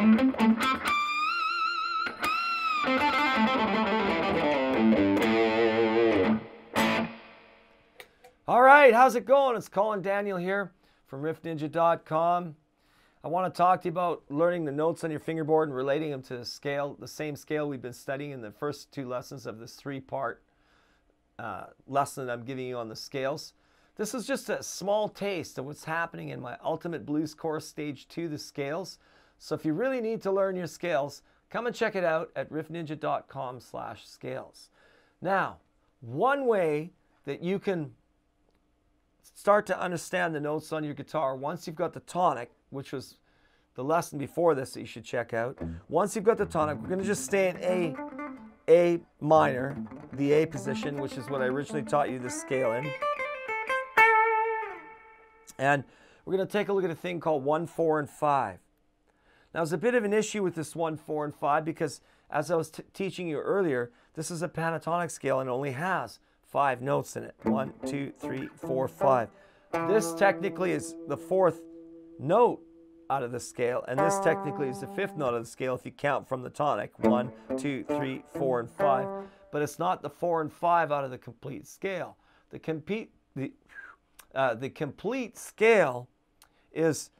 All right, how's it going? It's Colin Daniel here from riffninja.com. I want to talk to you about learning the notes on your fingerboard and relating them to the scale, the same scale we've been studying in the first two lessons of this three-part lesson that I'm giving you on the scales. This is just a small taste of what's happening in my Ultimate Blues Course Stage 2, the scales. So if you really need to learn your scales, come and check it out at riffninja.com/scales. Now, one way that you can start to understand the notes on your guitar once you've got the tonic, which was the lesson before this that you should check out. Once you've got the tonic, we're going to just stay in A minor, the A position, which is what I originally taught you this scale in. And we're going to take a look at a thing called 1, 4, and 5. Now, there's a bit of an issue with this 1, 4, and 5 because, as I was teaching you earlier, this is a pentatonic scale and it only has 5 notes in it. 1, 2, 3, 4, 5. This technically is the 4th note out of the scale, and this technically is the 5th note of the scale if you count from the tonic. 1, 2, 3, 4, and 5. But it's not the 4 and 5 out of the complete scale. The complete scale is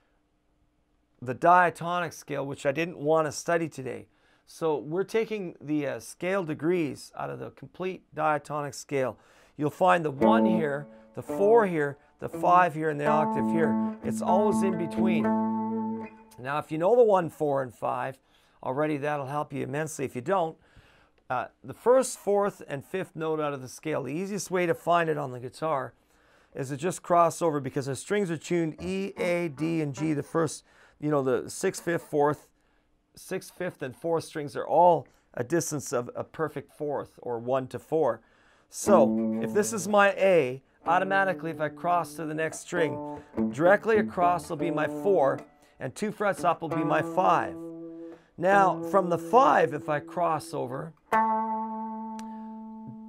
the diatonic scale, which I didn't want to study today. So we're taking the scale degrees out of the complete diatonic scale. You'll find the 1 here, the 4 here, the 5 here, and the octave here. It's always in between. Now, if you know the 1, 4, and 5 already, that'll help you immensely. If you don't, the 1st, 4th, and 5th note out of the scale, the easiest way to find it on the guitar is to just cross over, because the strings are tuned E, A, D, and G. The first, you know, the 6th, 5th, 4th, 6th, 5th, and 4th strings are all a distance of a perfect 4th, or 1 to 4. So if this is my A, automatically if I cross to the next string, directly across will be my 4, and 2 frets up will be my 5. Now from the 5, if I cross over,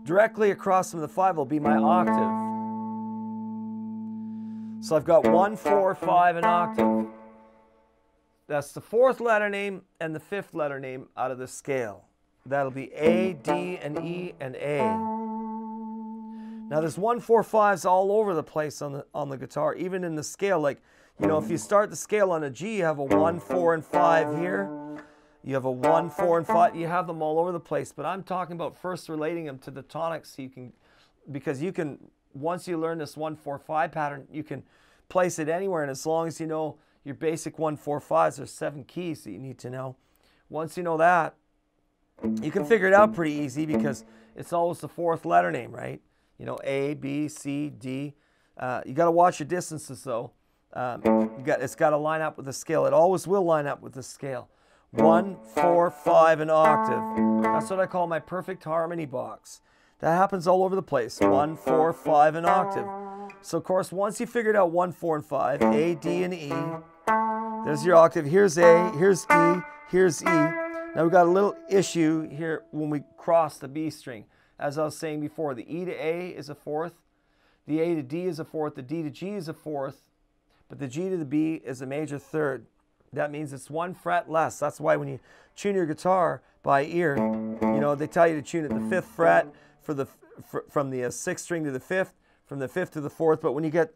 directly across from the 5 will be my octave. So I've got 1, 4, 5, and octave. That's the 4th letter name and the 5th letter name out of the scale. That'll be A, D, and E, and A. Now there's 1, 4, 5s all over the place on the guitar, even in the scale. Like, you know, if you start the scale on a G, you have a 1, 4, and 5 here. You have a 1, 4, and 5. You have them all over the place. But I'm talking about first relating them to the tonics, so you can, because you can, once you learn this 1, 4, 5 pattern, you can place it anywhere. And as long as you know your basic 1, 4, 5s, there's 7 keys that you need to know. Once you know that, you can figure it out pretty easy, because it's always the 4th letter name, right? You know, A, B, C, D. You got to watch your distances, though. It's got to line up with the scale. It always will line up with the scale. 1, 4, 5, and octave. That's what I call my perfect harmony box. That happens all over the place. 1, 4, 5, and octave. So, of course, once you figured out 1, 4, and 5, A, D, and E, there's your octave. Here's A, here's D, here's E. Now we've got a little issue here when we cross the B string. As I was saying before, the E to A is a 4th, the A to D is a 4th, the D to G is a 4th, but the G to the B is a major 3rd. That means it's 1 fret less. That's why when you tune your guitar by ear, you know, they tell you to tune at the 5th fret from the 6th string to the 5th, from the 5th to the 4th. But when you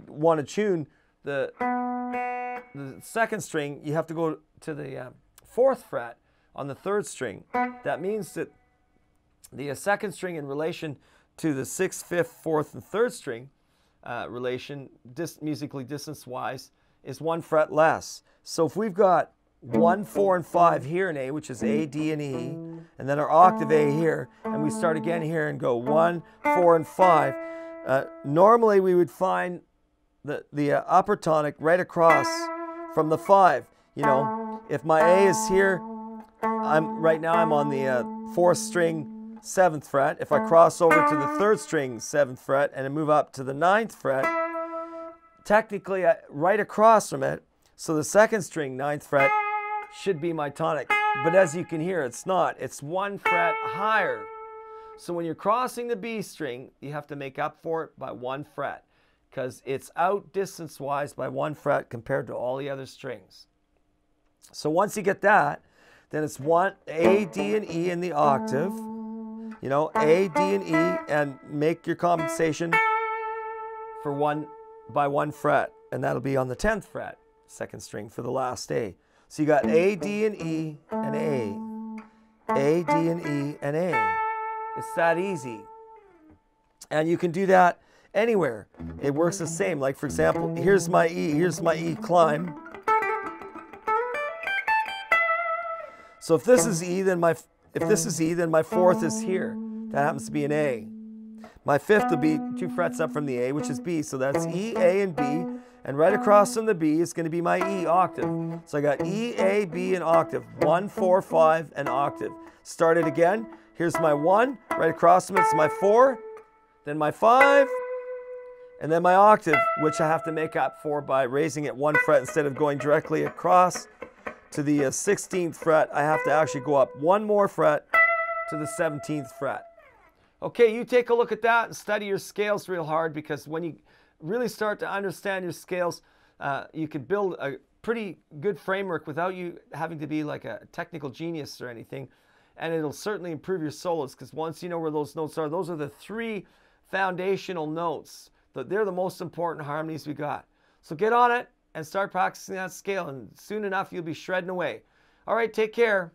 want to tune the 2nd string, you have to go to the 4th fret on the 3rd string. That means that the 2nd string in relation to the 6th, 5th, 4th, and 3rd string relation, musically distance-wise, is 1 fret less. So if we've got 1, 4, and 5 here in A, which is A, D, and E, and then our octave A here, and we start again here and go 1, 4, and 5, normally we would find the upper tonic right across from the 5. You know, if my A is here, right now I'm on the 4th string, 7th fret. If I cross over to the 3rd string, 7th fret, and I move up to the 9th fret, technically right across from it, so the 2nd string, 9th fret, should be my tonic. But as you can hear, it's not. It's 1 fret higher. So when you're crossing the B string, you have to make up for it by 1 fret, because it's out distance-wise by 1 fret compared to all the other strings. So once you get that, then it's one A, D, and E in the octave. You know, A, D, and E, and make your compensation for one by 1 fret, and that'll be on the 10th fret, 2nd string for the last A. So you got A, D, and E, and A, D, and E, and A. It's that easy. And you can do that anywhere. It works the same. Like for example, here's my E climb. So if this is E, then my 4th is here. That happens to be an A. My 5th will be 2 frets up from the A, which is B. So that's E, A, and B. And right across from the B is going to be my E octave. So I got E, A, B, and octave. 1, 4, 5, and octave. Start it again. Here's my 1. Right across from it's my 4. Then my 5. And then my octave, which I have to make up for by raising it 1 fret instead of going directly across to the 16th fret. I have to actually go up 1 more fret to the 17th fret. Okay, you take a look at that and study your scales real hard, because when you really start to understand your scales, you can build a pretty good framework without you having to be like a technical genius or anything. And it'll certainly improve your solos, because once you know where those notes are, those are the 3 foundational notes. They're the most important harmonies we got. So get on it and start practicing that scale, and soon enough you'll be shredding away. All right, take care.